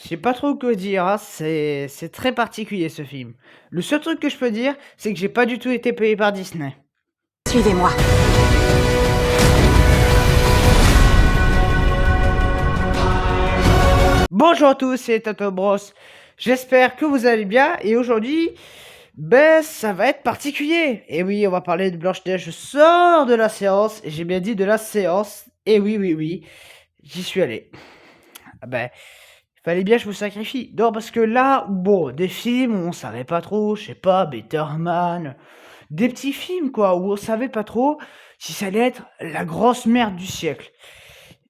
Je sais pas trop quoi dire, hein, c'est très particulier ce film. Le seul truc que je peux dire, c'est que j'ai pas du tout été payé par Disney. Suivez-moi. Bonjour à tous, c'est Tato Bros. J'espère que vous allez bien et aujourd'hui, ça va être particulier. Et oui, on va parler de Blanche-Neige. Je sors de la séance, et j'ai bien dit de la séance. Et oui, oui, oui, j'y suis allé. Ah ben, il fallait bien que je me sacrifie. Non, parce que là, bon, des films où on savait pas trop, je sais pas, Better Man, des petits films quoi, où on savait pas trop si ça allait être la grosse merde du siècle.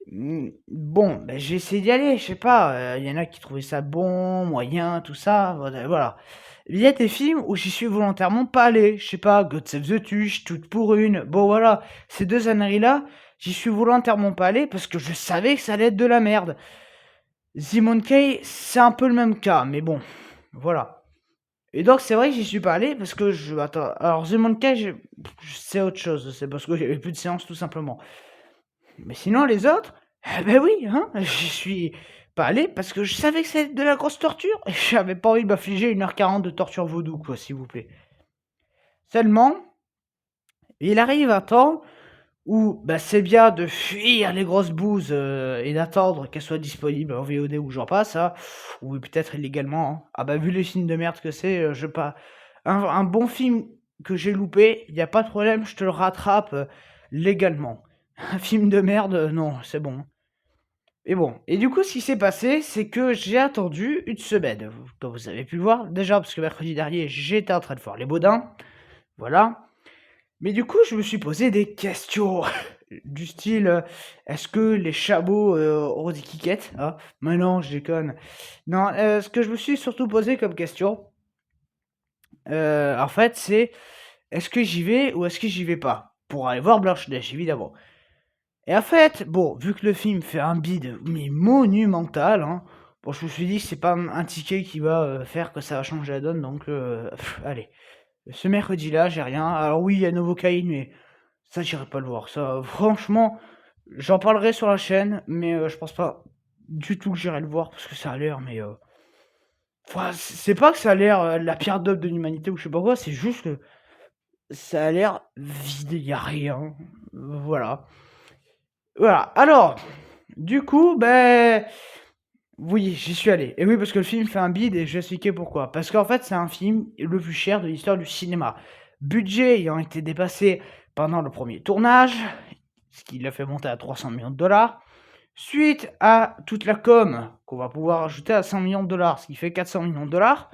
Bon, j'ai essayé d'y aller, je sais pas, il y en a qui trouvaient ça bon, moyen, tout ça, voilà. Il y a des films où j'y suis volontairement pas allé, je sais pas, God Save the Tuche, Toute pour une, bon voilà, ces 2 âneries-là, j'y suis volontairement pas allé parce que je savais que ça allait être de la merde. The Kay, c'est un peu le même cas, mais bon, voilà. Et donc c'est vrai que j'y suis pas allé parce que attends, alors The Kay, c'est autre chose, c'est parce que j'avais plus de séance tout simplement. Mais sinon les autres, eh ben oui, hein, j'y suis pas allé parce que je savais que c'était de la grosse torture et j'avais pas envie de m'affliger 1h40 de torture vaudou quoi, s'il vous plaît. Seulement, il arrive un temps où c'est bien de fuir les grosses bouses et d'attendre qu'elles soient disponibles en VOD ou j'en passe, hein, ou peut-être illégalement. Hein. Ah bah vu les films de merde que c'est, je pas. Un bon film que j'ai loupé, il n'y a pas de problème, je te le rattrape légalement. Un film de merde, non, c'est bon. Et bon, et du coup, ce qui s'est passé, c'est que j'ai attendu une semaine, comme vous avez pu le voir, déjà parce que mercredi dernier, j'étais en train de faire les Baudins, voilà. Mais du coup, je me suis posé des questions du style est-ce que les chameaux ont des quiquettes, hein? Mais non, je déconne. Non, ce que je me suis surtout posé comme question, en fait, c'est est-ce que j'y vais ou est-ce que j'y vais pas? Pour aller voir Blanche-Neige, évidemment. Et en fait, bon, vu que le film fait un bide, mais monumental, hein, bon, je me suis dit que c'est pas un ticket qui va faire que ça va changer la donne, donc allez. Ce mercredi-là, j'ai rien. Alors oui, il y a Novocaine, mais ça, j'irai pas le voir. Ça, franchement, j'en parlerai sur la chaîne, mais je pense pas du tout que j'irai le voir parce que ça a l'air, mais enfin, c'est pas que ça a l'air la pire d'œuvre de l'humanité ou je sais pas quoi, c'est juste que ça a l'air vide, il y a rien. Voilà. Voilà. Alors, du coup, oui, j'y suis allé. Et oui, parce que le film fait un bide et je vais expliquer pourquoi. Parce qu'en fait, c'est un film le plus cher de l'histoire du cinéma. Budget ayant été dépassé pendant le premier tournage, ce qui l'a fait monter à 300 millions de dollars. Suite à toute la com qu'on va pouvoir ajouter à 100 millions de dollars, ce qui fait 400 millions de dollars.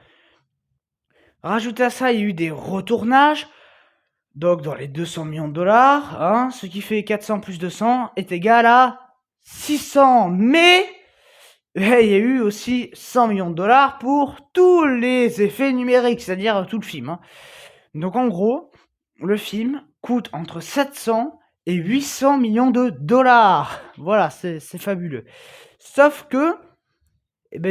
Rajouté à ça, il y a eu des retournages, donc dans les 200 millions de dollars, hein, ce qui fait 400 plus 200 est égal à 600. Mais il y a eu aussi 100 millions de dollars pour tous les effets numériques, c'est-à-dire tout le film. Hein. Donc en gros, le film coûte entre 700 et 800 millions de dollars. Voilà, c'est fabuleux. Sauf que,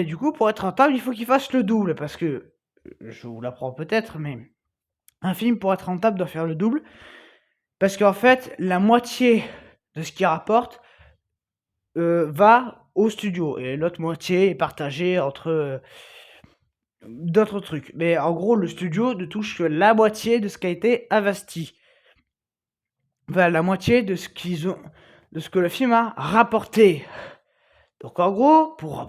du coup, pour être rentable, il faut qu'il fasse le double, parce que, je vous l'apprends peut-être, mais un film, pour être rentable, doit faire le double, parce qu'en fait, la moitié de ce qu'il rapporte va au studio, et l'autre moitié est partagée entre d'autres trucs. Mais en gros, le studio ne touche que la moitié de ce qui a été investi. Enfin, la moitié de ce que le film a rapporté. Donc en gros, pour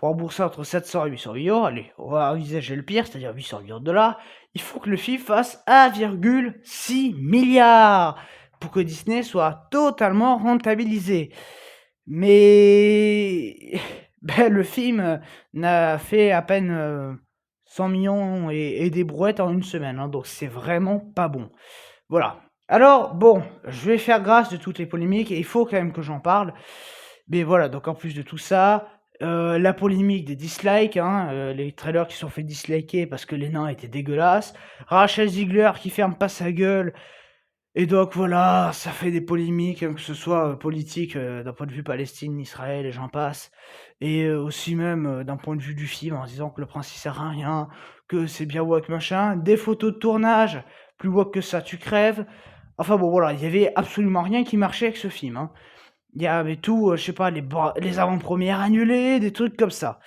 rembourser entre 700 et 800 millions, allez, on va envisager le pire, c'est-à-dire 800 millions de dollars, il faut que le film fasse 1,6 milliard pour que Disney soit totalement rentabilisé. Mais le film n'a fait à peine 100 millions et des brouettes en une semaine, hein, donc c'est vraiment pas bon. Voilà. Alors, bon, je vais faire grâce de toutes les polémiques et il faut quand même que j'en parle. Mais voilà, donc en plus de tout ça, la polémique des dislikes, hein, les trailers qui sont fait disliker parce que les nains étaient dégueulasses. Rachel Ziegler qui ferme pas sa gueule. Et donc voilà, ça fait des polémiques, que ce soit politique d'un point de vue Palestine, Israël et j'en passe. Et aussi même d'un point de vue du film en disant que le prince il sert à rien, que c'est bien woke machin. Des photos de tournage, plus woke que ça, tu crèves. Enfin bon voilà, il y avait absolument rien qui marchait avec ce film. Hein. Il y a mais tout, je sais pas, les avant-premières annulées, des trucs comme ça.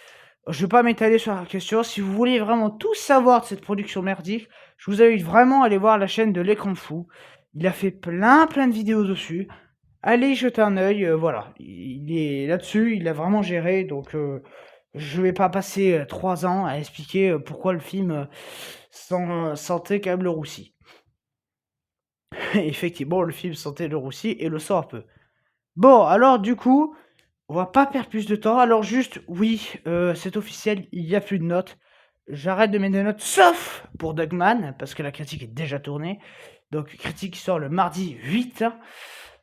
Je vais pas m'étaler sur la question. Si vous voulez vraiment tout savoir de cette production merdique, je vous invite vraiment à aller voir la chaîne de L'Écran de Fou. Il a fait plein de vidéos dessus. Allez y jeter un œil, voilà. Il est là-dessus, il a vraiment géré, donc je vais pas passer 3 ans à expliquer pourquoi le film sentait quand même le roussi. Effectivement, le film sentait le roussi et le sent un peu. Bon, alors du coup, on va pas perdre plus de temps. Alors juste, oui, c'est officiel, il y a plus de notes. J'arrête de mettre des notes, sauf pour Dogman, parce que la critique est déjà tournée. Donc critique qui sort le mardi 8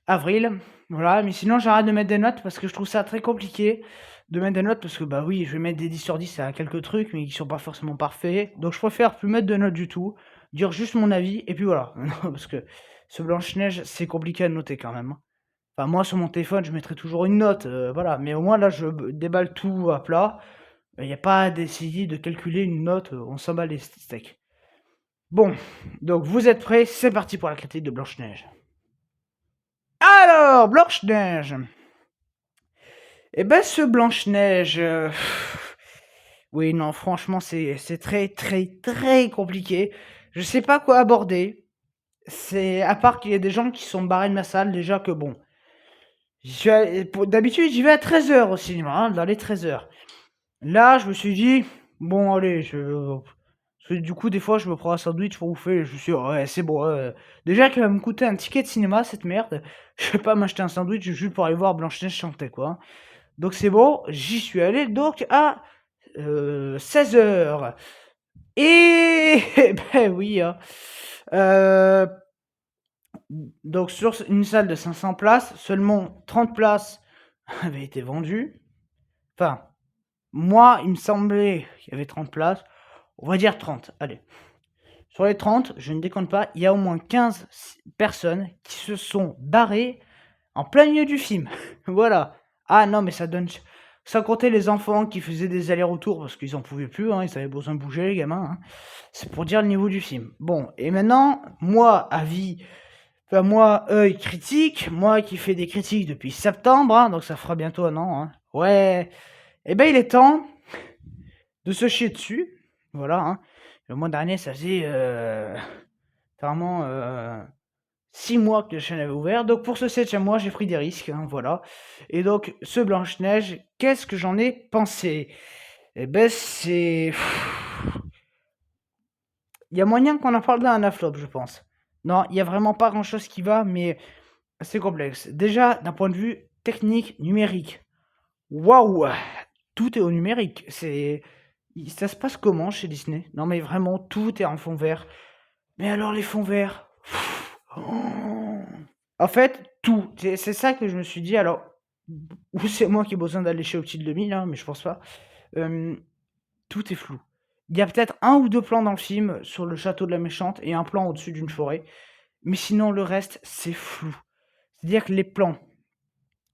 avril. Voilà, mais sinon j'arrête de mettre des notes parce que je trouve ça très compliqué de mettre des notes parce que bah oui, je vais mettre des 10 sur 10 à quelques trucs mais qui sont pas forcément parfaits. Donc je préfère plus mettre de notes du tout, dire juste mon avis et puis voilà. Non, parce que ce Blanche-Neige, c'est compliqué à noter quand même, hein. Enfin, moi, sur mon téléphone, je mettrai toujours une note, voilà. Mais au moins, là, je déballe tout à plat. Il n'y a pas à d'essayer de calculer une note, on s'en bat les steaks. Bon, donc vous êtes prêts? C'est parti pour la critique de Blanche-Neige. Alors, Blanche-Neige. Eh ben, ce Blanche-Neige... oui, non, franchement, c'est très compliqué. Je sais pas quoi aborder. C'est à part qu'il y a des gens qui sont barrés de ma salle, déjà que bon... D'habitude, j'y vais à 13h au cinéma, hein, dans les 13h. Là, je me suis dit, bon, allez, parce que du coup, des fois, je me prends un sandwich pour bouffer, et je me suis dit, ouais, c'est bon. Déjà qu'il va me coûter un ticket de cinéma, cette merde. Je vais pas m'acheter un sandwich juste pour aller voir Blanche-Neige chanter, quoi. Donc c'est bon, j'y suis allé, donc à 16h. Et, ben oui, hein. Euh, donc sur une salle de 500 places, seulement 30 places avaient été vendues. Enfin, moi, il me semblait qu'il y avait 30 places. On va dire 30, allez. Sur les 30, je ne déconne pas, il y a au moins 15 personnes qui se sont barrées en plein milieu du film. Voilà. Ah non, mais ça donne... Sans compter les enfants qui faisaient des allers-retours parce qu'ils en pouvaient plus, hein, ils avaient besoin de bouger, les gamins, hein. C'est pour dire le niveau du film. Bon, et maintenant, moi, avis... Enfin, moi, œil critique, moi qui fais des critiques depuis septembre, hein, donc ça fera bientôt un an, hein. Ouais, eh ben il est temps de se chier dessus. Voilà, hein. Le mois dernier, ça faisait vraiment 6 mois que la chaîne avait ouvert. Donc pour ce 7e mois, j'ai pris des risques, hein, voilà. Et donc, ce Blanche-Neige, qu'est-ce que j'en ai pensé? Eh ben, c'est... Il y a moyen qu'on en parle d'un flop, je pense. Non, il y a vraiment pas grand-chose qui va, mais c'est complexe. Déjà, d'un point de vue technique, numérique. Waouh! Tout est au numérique. Ça se passe comment chez Disney? Non mais vraiment, tout est en fond vert. Mais alors les fonds verts? Oh. En fait, tout. C'est ça que je me suis dit. Alors, ou c'est moi qui ai besoin d'aller chez Opti de 2000, hein, mais je pense pas. Tout est flou. Il y a peut-être un ou deux plans dans le film sur le château de la méchante et un plan au-dessus d'une forêt. Mais sinon, le reste, c'est flou. C'est-à-dire que les plans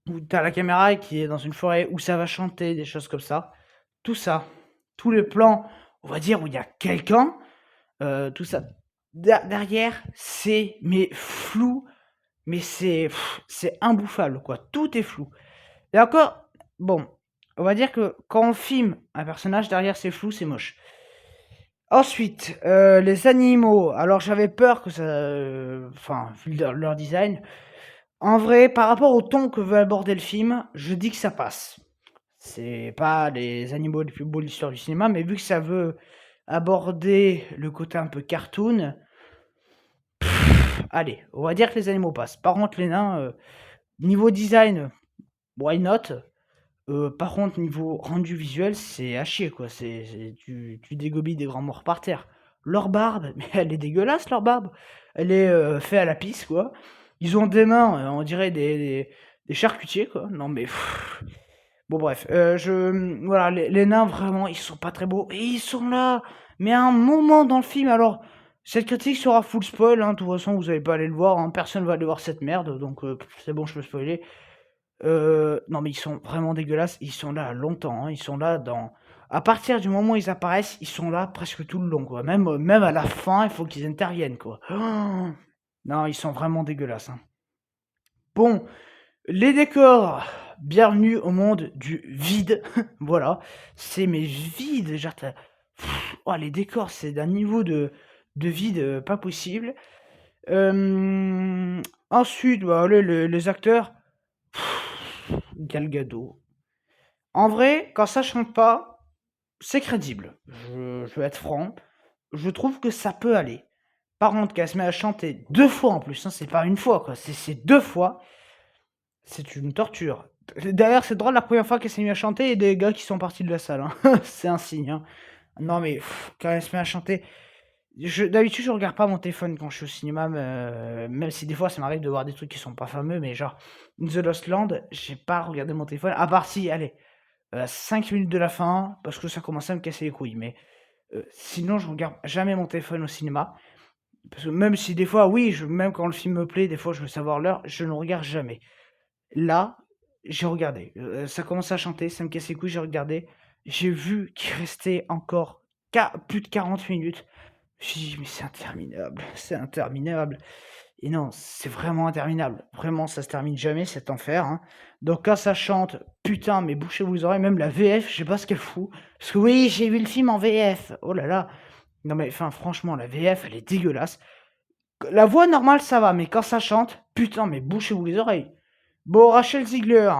où t'as la caméra qui est dans une forêt, où ça va chanter, des choses comme ça, tout ça, tous les plans, on va dire, où il y a quelqu'un, tout ça, derrière, c'est mais flou, mais c'est imbouffable, quoi. Tout est flou. Et encore, bon, on va dire que quand on filme un personnage, derrière c'est flou, c'est moche. Ensuite, les animaux. Alors j'avais peur que ça... Enfin, vu leur design. En vrai, par rapport au ton que veut aborder le film, je dis que ça passe. C'est pas les animaux les plus beaux de l'histoire du cinéma, mais vu que ça veut aborder le côté un peu cartoon, allez, on va dire que les animaux passent. Par contre, les nains, niveau design, why not? Par contre, niveau rendu visuel, c'est à chier, quoi. Tu dégobilles des grands morts par terre. Leur barbe, mais elle est dégueulasse, leur barbe. Elle est faite à la pisse, quoi. Ils ont des mains, on dirait des charcutiers, quoi. Non, mais... Bon, bref. Voilà, les nains, vraiment, ils sont pas très beaux. Et ils sont là. Mais à un moment dans le film, alors... Cette critique sera full spoil, hein. De toute façon, vous n'allez pas aller le voir, hein. Personne va aller voir cette merde, donc c'est bon, je peux spoiler. Non, mais ils sont vraiment dégueulasses. Ils sont là longtemps, hein. Ils sont là dans... À partir du moment où ils apparaissent, ils sont là presque tout le long, quoi. Même à la fin, il faut qu'ils interviennent, quoi. Oh. Non, ils sont vraiment dégueulasses, hein. Bon, Les décors, bienvenue au monde du vide. Voilà, c'est mais vide, genre oh les décors, c'est d'un niveau de vide, pas possible. Hem, Ensuite, bah, les acteurs, Gal Gadot. En vrai, quand ça chante pas, c'est crédible. Je vais être franc, je trouve que ça peut aller. Par contre, qu'elle se met à chanter 2 fois en plus, hein, c'est pas une fois quoi, c'est 2 fois. C'est une torture. D'ailleurs, c'est drôle, la première fois qu'elle s'est mise à chanter, il y a des gars qui sont partis de la salle, hein. C'est un signe, hein. Non mais quand elle se met à chanter, d'habitude, je regarde pas mon téléphone quand je suis au cinéma, même si des fois ça m'arrive de voir des trucs qui sont pas fameux, mais genre The Lost Land, j'ai pas regardé mon téléphone, à part si, allez, 5 minutes de la fin, parce que ça commençait à me casser les couilles, mais sinon je regarde jamais mon téléphone au cinéma. Parce que même si des fois, oui, même quand le film me plaît, des fois je veux savoir l'heure, je ne regarde jamais. Là, j'ai regardé, ça commençait à chanter, ça me cassait les couilles, j'ai regardé, j'ai vu qu'il restait encore plus de 40 minutes. J'ai dit: «Mais c'est interminable» et non, c'est vraiment interminable. Vraiment, ça se termine jamais cet enfer, hein. Donc quand ça chante, putain, mais bouchez vos oreilles, même la VF, je sais pas ce qu'elle fout. Parce que oui, j'ai vu le film en VF. Oh là là. Non mais enfin, franchement, la VF, elle est dégueulasse. La voix normale, ça va, mais quand ça chante, putain, mais bouchez-vous les oreilles. Bon, Rachel Ziegler,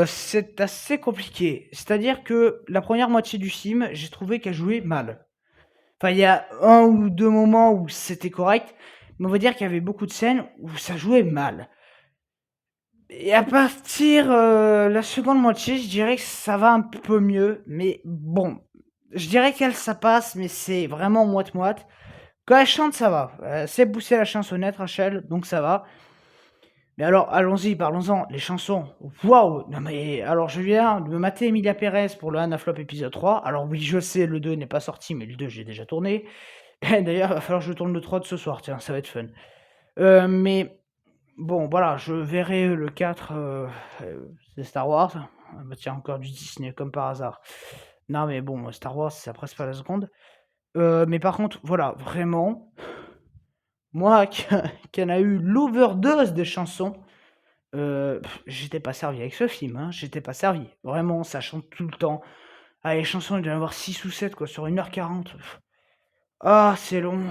c'est assez compliqué. C'est-à-dire que la première moitié du film, j'ai trouvé qu'elle jouait mal. Enfin, il y a un ou 2 moments où c'était correct, mais on va dire qu'il y avait beaucoup de scènes où ça jouait mal. Et à partir, la seconde moitié, je dirais que ça va un peu mieux, mais bon, je dirais qu'elle, ça passe, mais c'est vraiment moite-moite. Quand elle chante, ça va. Elle sait pousser la chansonnette, Rachel, donc ça va. Mais alors, allons-y, parlons-en. Les chansons. Waouh! Non mais, alors je viens de me mater Emilia Pérez pour le Hana Flop épisode 3. Alors oui, je sais, le 2 n'est pas sorti, mais le 2, j'ai déjà tourné. D'ailleurs, il va falloir que je tourne le 3 de ce soir, tiens, ça va être fun. Mais bon, voilà, je verrai le 4, c'est Star Wars. Ah bah tiens, encore du Disney, comme par hasard. Non mais bon, Star Wars, ça presse pas la seconde. Mais par contre, voilà, vraiment, moi qui en a eu l'overdose des chansons, j'étais pas servi avec ce film, hein, j'étais pas servi. Vraiment, ça chante tout le temps. Ah, les chansons, il doit y en avoir 6 ou 7 quoi, sur 1h40. Ah, c'est long.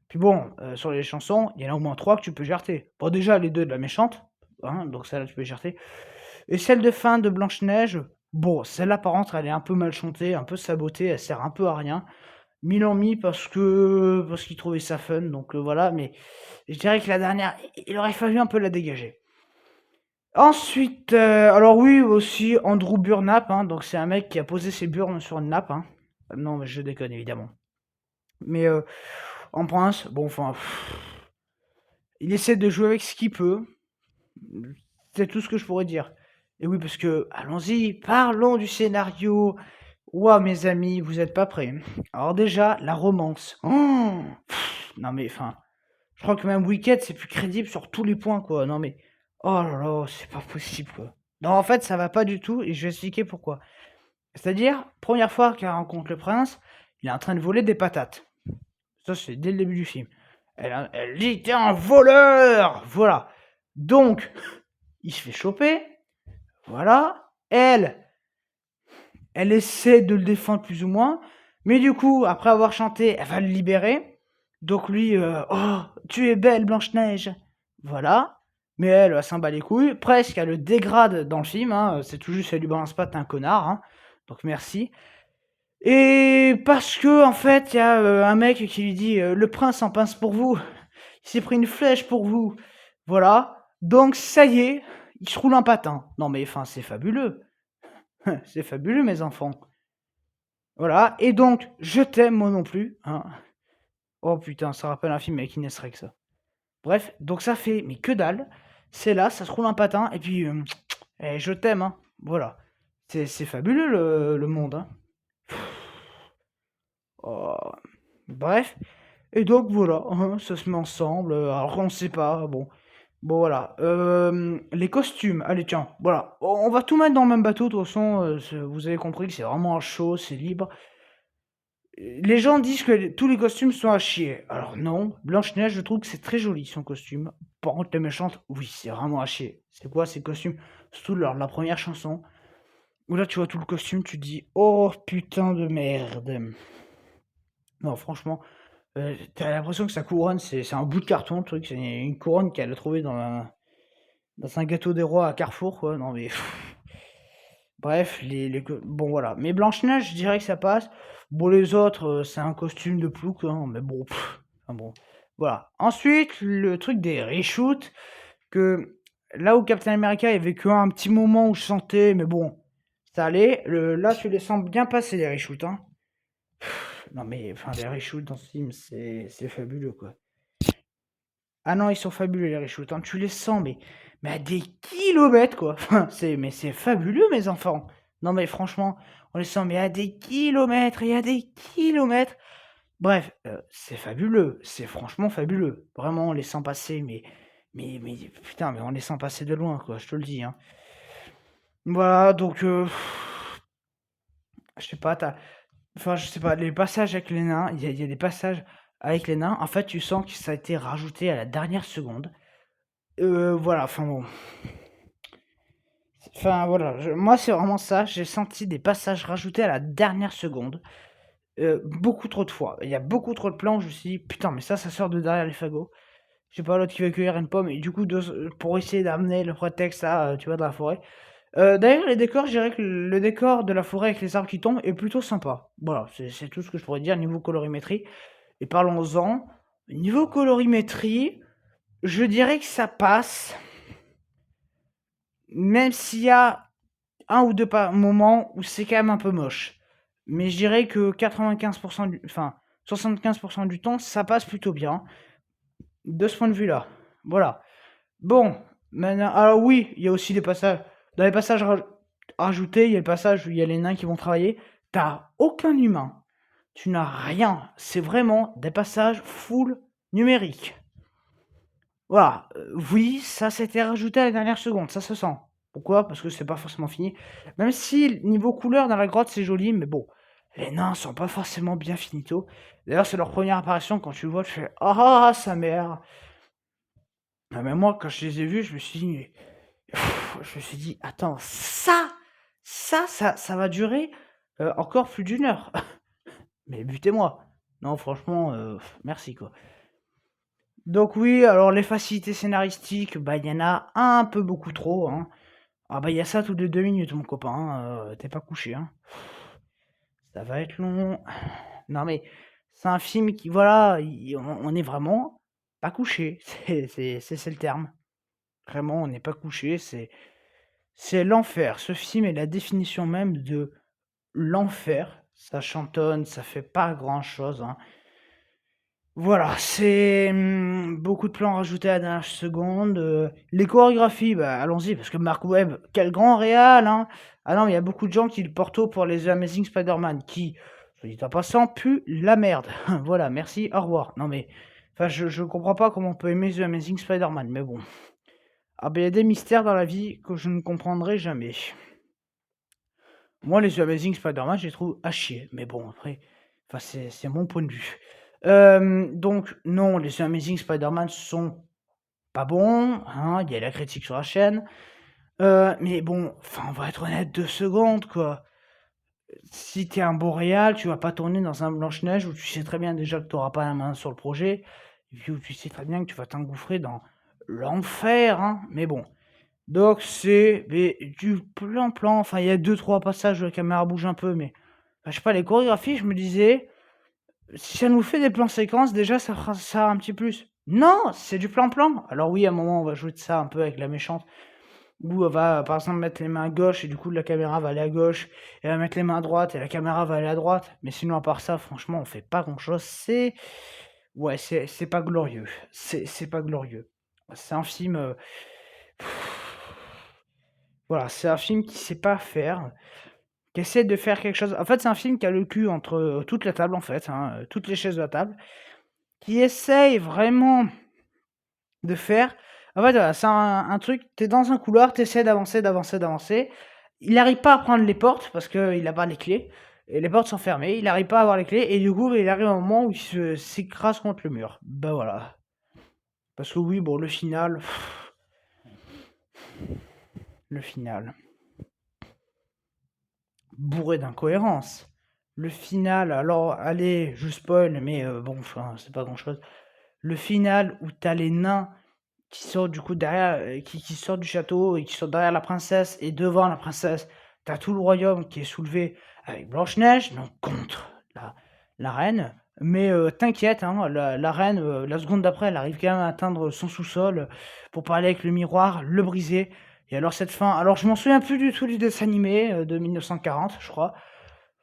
Puis bon, sur les chansons, il y en a au moins 3 que tu peux jarter. Bon déjà les 2 de la méchante, hein, donc celle-là tu peux jarter. Et celle de fin de Blanche-Neige, bon, celle-là par contre elle est un peu mal chantée, un peu sabotée, elle sert un peu à rien. Ils l'ont mis parce qu'ils trouvaient ça fun, donc voilà, mais je dirais que la dernière, il aurait fallu un peu la dégager. Ensuite, alors oui, aussi Andrew Burnap, hein, donc c'est un mec qui a posé ses burnes sur une nappe, hein. Non, mais je déconne évidemment. Mais en prince, bon, enfin, il essaie de jouer avec ce qu'il peut. C'est tout ce que je pourrais dire. Et oui, parce que, allons-y, parlons du scénario. Ouah, mes amis, vous êtes pas prêts. Alors déjà, la romance. Oh, non mais, enfin, je crois que même Wicked, c'est plus crédible sur tous les points, quoi. Non mais, oh là là, c'est pas possible, quoi. Non, en fait, ça va pas du tout, et je vais expliquer pourquoi. C'est-à-dire, première fois qu'elle rencontre le prince, il est en train de voler des patates. Ça, c'est dès le début du film. Elle dit, t'es un voleur! Voilà. Donc, il se fait choper. Voilà. Elle essaie de le défendre plus ou moins. Mais du coup, après avoir chanté, elle va le libérer. Donc lui, oh, tu es belle, Blanche-Neige. Voilà. Mais elle s'en bat les couilles. Presque, elle le dégrade dans le film, hein. C'est tout juste, elle lui balance pas, t'es un connard, hein. Donc merci. Et parce que, en fait, il y a un mec qui lui dit, le prince en pince pour vous. Il s'est pris une flèche pour vous. Voilà. Donc ça y est, il se roule un patin. Non mais enfin, c'est fabuleux. C'est fabuleux, mes enfants. Voilà. Et donc, je t'aime, moi non plus, hein. Oh putain, ça rappelle un film avec Ines Rex, ça. Bref, donc ça fait, mais que dalle. C'est là, ça se roule un patin, et puis, je t'aime, hein. Voilà. C'est fabuleux, le monde, hein. Oh. Bref. Et donc voilà, hein, ça se met ensemble, alors on sait pas, bon. Bon voilà, les costumes, allez tiens, voilà, on va tout mettre dans le même bateau de toute façon, vous avez compris que c'est vraiment chaud, c'est libre. Les gens disent que tous les costumes sont à chier. Alors non, Blanche-Neige, je trouve que c'est très joli son costume. Par contre, les méchantes, oui, c'est vraiment à chier. C'est quoi ces costumes? Surtout lors de la première chanson, où là tu vois tout le costume, tu te dis oh putain de merde. Non, franchement, t'as l'impression que sa couronne, c'est un bout de carton, le truc. C'est une couronne qu'elle a trouvée dans un gâteau des rois à Carrefour, quoi. Non mais. Bref, bon voilà. Mais Blanche-Neige, je dirais que ça passe. Bon, les autres, c'est un costume de plouc, hein, mais bon, enfin bon. Voilà. Ensuite, le truc des reshoots, que là où Captain America, il y avait qu'un petit moment où je sentais, mais bon, ça allait. Là, tu les sens bien passer, les reshoots, hein. Non mais, enfin, les reshoots dans ce film, c'est fabuleux, quoi. Ah non, ils sont fabuleux, les reshoots, hein. Tu les sens, mais à des kilomètres, quoi. Enfin, mais c'est fabuleux, mes enfants. Non mais franchement, on les sent, mais à des kilomètres et à des kilomètres. Bref, c'est fabuleux, c'est franchement fabuleux. Vraiment, on les sent passer, mais putain, mais on les sent passer de loin, quoi, je te le dis, hein. Voilà, donc, je sais pas, enfin, je sais pas, les passages avec les nains, il y a des passages avec les nains, en fait, tu sens que ça a été rajouté à la dernière seconde. Voilà, enfin bon. Enfin voilà, moi c'est vraiment ça, j'ai senti des passages rajoutés à la dernière seconde, beaucoup trop de fois. Il y a beaucoup trop de plans où je me suis dit: «Putain, mais ça sort de derrière les fagots». Je sais pas, l'autre qui va cueillir une pomme et du coup pour essayer d'amener le prétexte à, tu vois, de la forêt. D'ailleurs les décors, je dirais que le décor de la forêt avec les arbres qui tombent est plutôt sympa. Voilà, c'est tout ce que je pourrais dire niveau colorimétrie et parlons-en. Niveau colorimétrie, je dirais que ça passe, même s'il y a un ou deux moments où c'est quand même un peu moche. Mais je dirais que 95% enfin 75% du temps, ça passe plutôt bien. De ce point de vue-là. Voilà. Bon, maintenant, alors oui, il y a aussi des passages. Dans les passages rajoutés, il y a le passage où il y a les nains qui vont travailler. T'as aucun humain. Tu n'as rien. C'est vraiment des passages full numériques. Voilà. Oui, ça s'était rajouté à la dernière seconde, ça se sent. Pourquoi? Parce que c'est pas forcément fini. Même si niveau couleur dans la grotte c'est joli, mais bon, les nains sont pas forcément bien finito. D'ailleurs, c'est leur première apparition, quand tu le vois, tu fais ah sa mère. Ah, mais moi, quand je les ai vus, je me suis dit, je me suis dit, attends, ça va durer encore plus d'une heure. Mais butez-moi. Non, franchement, merci quoi. Donc oui, alors les facilités scénaristiques, bah il y en a un peu beaucoup trop, hein. Ah bah il y a ça toutes les 2 minutes mon copain, hein, t'es pas couché, hein. Ça va être long. Non mais c'est un film qui voilà, on est vraiment pas couché, c'est le terme. Vraiment, on n'est pas couché, c'est l'enfer. Ce film est la définition même de l'enfer. Ça chantonne, ça fait pas grand-chose, hein. Voilà, c'est, beaucoup de plans rajoutés à la dernière seconde, les chorégraphies, bah, allons-y parce que Mark Webb, quel grand réal, hein! Ah non, mais il y a beaucoup de gens qui le portent haut pour les Amazing Spider-Man qui, soit dit en passant, puent la merde. Voilà, merci, au revoir. Non mais, enfin, je comprends pas comment on peut aimer The Amazing Spider-Man, mais bon. Ah ben, il y a des mystères dans la vie que je ne comprendrai jamais. Moi, les Amazing Spider-Man, je les trouve à chier, mais bon, après, enfin, c'est mon point de vue. Donc non, les Amazing Spider-Man sont pas bons, hein, il y a la critique sur la chaîne. Mais bon, enfin, on va être honnête 2 secondes, quoi. Si tu es un Boréal, tu vas pas tourner dans un Blanche-Neige où tu sais très bien déjà que tu auras pas la main sur le projet, et puis où tu sais très bien que tu vas t'engouffrer dans l'enfer, hein. Mais bon, donc c'est du plan-plan, enfin, il y a 2-3 passages où la caméra bouge un peu, mais enfin, je sais pas, les chorégraphies, je me disais si ça nous fait des plans séquences, déjà, ça fera ça un petit plus. Non, c'est du plan-plan. Alors oui, à un moment, on va jouer de ça un peu avec la méchante, où elle va, par exemple, mettre les mains à gauche, et du coup, la caméra va aller à gauche, et elle va mettre les mains à droite, et la caméra va aller à droite. Mais sinon, à part ça, franchement, on fait pas grand-chose. Ouais, c'est pas glorieux. C'est pas glorieux. C'est un film... Voilà, c'est un film qui sait pas faire, qui essaie de faire quelque chose... En fait, c'est un film qui a le cul entre toute la table, en fait, hein, toutes les chaises de la table, qui essaye vraiment de faire en fait, voilà, c'est un truc, tu es dans un couloir, tu essaies d'avancer, d'avancer, d'avancer. Il n'arrive pas à prendre les portes parce qu'il a pas les clés. et les portes sont fermées, il n'arrive pas à avoir les clés, et du coup, il arrive un moment où s'écrase contre le mur. Ben voilà. Parce que oui, bon, le final... Le final... Bourré d'incohérences. Le final, alors, allez, je spoil, mais bon, enfin, c'est pas grand-chose. Le final où t'as les nains qui sortent du coup derrière, qui sortent du château et qui sont derrière la princesse, et devant la princesse, t'as tout le royaume qui est soulevé avec Blanche-Neige, donc contre la reine. Mais t'inquiète, hein, la reine, la seconde d'après, elle arrive quand même à atteindre son sous-sol pour parler avec le miroir, le briser. Et alors cette fin, alors je m'en souviens plus du tout du dessin animé de 1940, je crois.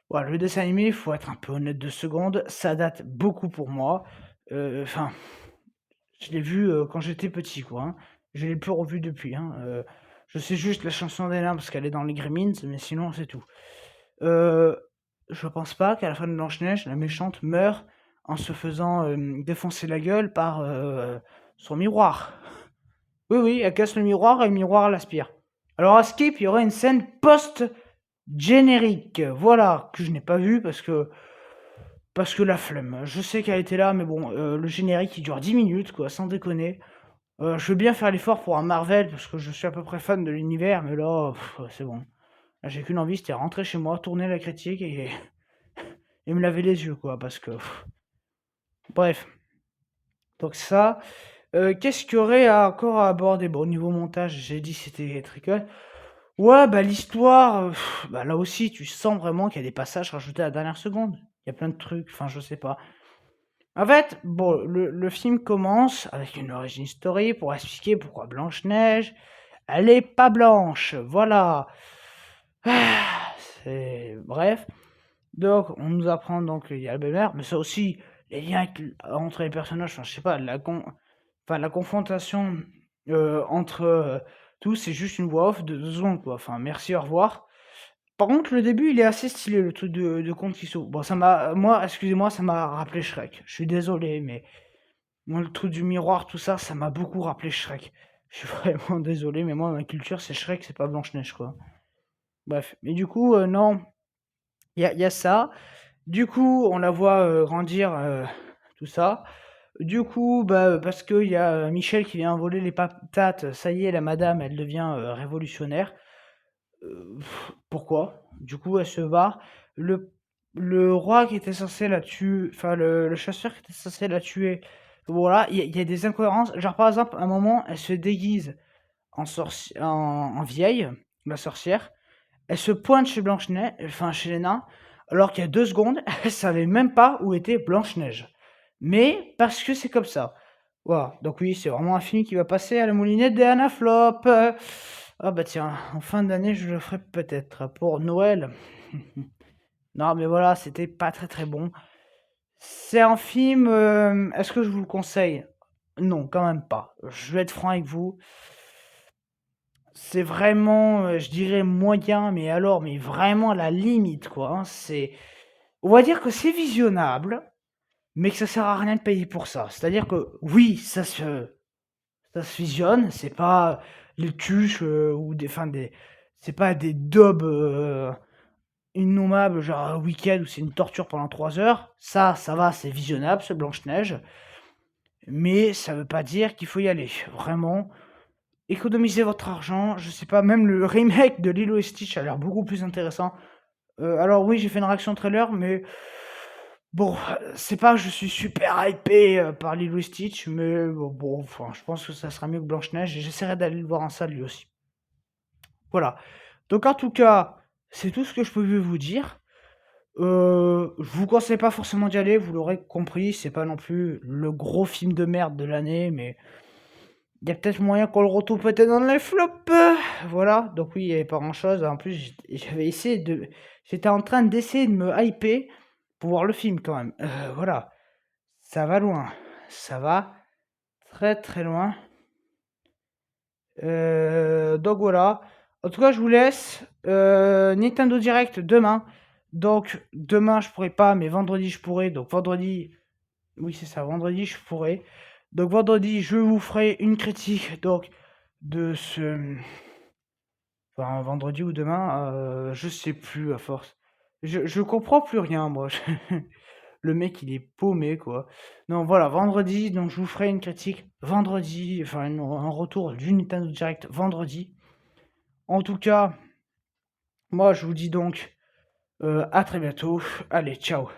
Voilà, le dessin animé, il faut être un peu honnête 2 secondes, ça date beaucoup pour moi. Enfin, je l'ai vu quand j'étais petit, quoi. Hein. Je l'ai plus revu depuis. Hein. Je sais juste la chanson des nains parce qu'elle est dans les Gremlins, mais sinon c'est tout. Je pense pas qu'à la fin de Blanche-Neige, la méchante meurt en se faisant défoncer la gueule par son miroir. Oui, oui, elle casse le miroir et le miroir l'aspire. Alors à Skip, il y aurait une scène post-générique, voilà, que je n'ai pas vue parce que la flemme. Je sais qu'elle était là, mais bon, le générique il dure 10 minutes, quoi, sans déconner. Je veux bien faire l'effort pour un Marvel, parce que je suis à peu près fan de l'univers, mais là, c'est bon. Là, j'ai qu'une envie, c'était rentrer chez moi, tourner la critique et me laver les yeux, quoi, parce que... Bref. Donc ça, qu'est-ce qu'il y aurait encore à aborder? Bon, au niveau montage, j'ai dit c'était tricote. Ouais, bah l'histoire, bah là aussi, tu sens vraiment qu'il y a des passages rajoutés à la dernière seconde. Il y a plein de trucs, enfin, je sais pas. En fait, bon, le film commence avec une origin story pour expliquer pourquoi Blanche-Neige, elle est pas blanche, voilà. C'est... Bref. Donc, on nous apprend donc qu'il y a la belle-mère, mais ça aussi, les liens entre les personnages, enfin, je sais pas, la confrontation entre tous, c'est juste une voix off de 2 secondes, quoi. Enfin, merci, au revoir. Par contre, le début, il est assez stylé, le truc de conte qui s'ouvre. Bon, moi, excusez-moi, ça m'a rappelé Shrek. Je suis désolé, mais moi, le truc du miroir, tout ça, ça m'a beaucoup rappelé Shrek. Je suis vraiment désolé, mais moi, ma culture, c'est Shrek, c'est pas Blanche-Neige, quoi. Bref, mais du coup, non, il y a ça. Du coup, on la voit grandir, tout ça. Du coup, bah, parce qu'il y a Michel qui vient voler les patates, ça y est, la madame, elle devient révolutionnaire. Pourquoi? Du coup, elle se barre. Le, le roi qui était censé la tuer, enfin, le chasseur qui était censé la tuer, voilà, il y a des incohérences. Genre, par exemple, à un moment, elle se déguise en vieille, la sorcière. Elle se pointe chez Blanche-Neige, enfin chez les nains, alors qu'il y a 2 secondes, elle savait même pas où était Blanche-Neige. Mais parce que c'est comme ça. Voilà. Donc oui, c'est vraiment un film qui va passer à la moulinette des Anna Flop. Ah bah tiens, en fin d'année, je le ferai peut-être pour Noël. Non, mais voilà, c'était pas très très bon. C'est un film. Est-ce que je vous le conseille? Non, quand même pas. Je vais être franc avec vous. C'est vraiment, je dirais moyen, mais alors, mais vraiment à la limite, quoi. Hein. On va dire que c'est visionnable, mais que ça sert à rien de payer pour ça. C'est-à-dire que oui, ça se visionne. C'est pas les tuches ou c'est pas des dubs innommables, genre un week-end où c'est une torture pendant 3 heures. Ça va, c'est visionnable, ce Blanche-Neige. Mais ça veut pas dire qu'il faut y aller. Vraiment. Économisez votre argent, je sais pas, même le remake de Lilo et Stitch a l'air beaucoup plus intéressant. Alors oui, j'ai fait une réaction trailer, mais bon, c'est pas que je suis super hypé par Lilo et Stitch, mais bon, enfin, je pense que ça sera mieux que Blanche-Neige et j'essaierai d'aller le voir en salle lui aussi. Voilà. Donc en tout cas, c'est tout ce que je pouvais vous dire. Je vous conseille pas forcément d'y aller, vous l'aurez compris, c'est pas non plus le gros film de merde de l'année, mais il y a peut-être moyen qu'on le retrouve peut-être dans les flops. Voilà, donc oui, il n'y avait pas grand-chose. En plus, j'avais essayé de... J'étais en train d'essayer de me hyper pour voir le film quand même. Voilà, ça va loin. Ça va très très loin. Donc voilà. En tout cas, je vous laisse. Nintendo Direct demain. Donc demain, je pourrai pas, mais vendredi, je pourrai. Donc vendredi... Oui, c'est ça, vendredi, je pourrai. Donc vendredi, je vous ferai une critique donc de ce... Enfin, vendredi ou demain, je sais plus à force. Je comprends plus rien moi. Le mec, il est paumé, quoi. Non, voilà, vendredi, donc je vous ferai une critique vendredi, enfin un retour du Nintendo Direct vendredi. En tout cas, moi je vous dis donc à très bientôt. Allez, ciao.